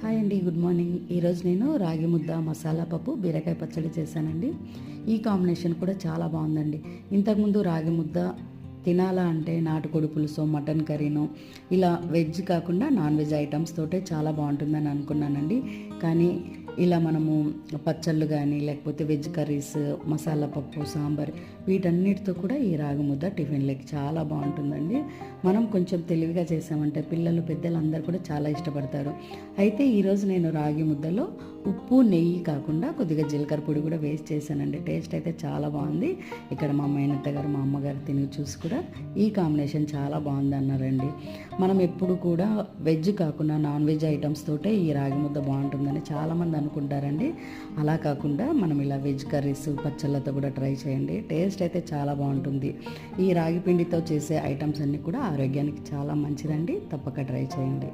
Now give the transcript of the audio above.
Hi అండి, good morning. ఈరోజు నేను రాగి ముద్ద, మసాలా పప్పు, బీరకాయ పచ్చడి చేశానండి. ఈ కాంబినేషన్ కూడా చాలా బాగుందండి. ఇంతకుముందు రాగి ముద్ద తినాలా అంటే నాటుకోడి పులుసు, మటన్ కర్రీనో ఇలా వెజ్ కాకుండా నాన్ వెజ్ ఐటమ్స్ తోటే చాలా బాగుంటుందని అనుకున్నానండి. కానీ ఇలా మనము పచ్చళ్ళు కానీ లేకపోతే వెజ్ కర్రీస్, మసాలా పప్పు, సాంబార్ వీటన్నిటితో కూడా ఈ రాగి ముద్ద టిఫిన్లకి చాలా బాగుంటుందండి. మనం కొంచెం తెలివిగా చేసామంటే పిల్లలు, పెద్దలు అందరూ కూడా చాలా ఇష్టపడతారు. అయితే ఈరోజు నేను రాగి ముద్దలో ఉప్పు, నెయ్యి కాకుండా కొద్దిగా జీలకర్ర పొడి కూడా వేస్ట్ చేశానండి. టేస్ట్ అయితే చాలా బాగుంది. ఇక్కడ మా మేనత్త గారు, మా అమ్మగారు తిని చూసి కూడా ఈ కాంబినేషన్ చాలా బాగుంది అన్నారండి. మనం ఎప్పుడు కూడా వెజ్ కాకుండా నాన్ వెజ్ ఐటమ్స్ తోటే ఈ రాగి ముద్ద బాగుంటుందని చాలామంది అనుకుంటారండి. అలా కాకుండా మనం ఇలా వెజ్ కర్రీస్, పచ్చళ్ళతో కూడా ట్రై చేయండి. టేస్ట్ అయితే చాలా బాగుంటుంది. ఈ రాగి పిండితో చేసే ఐటమ్స్ అన్నీ కూడా ఆరోగ్యానికి చాలా మంచిదండి. తప్పక ట్రై చేయండి.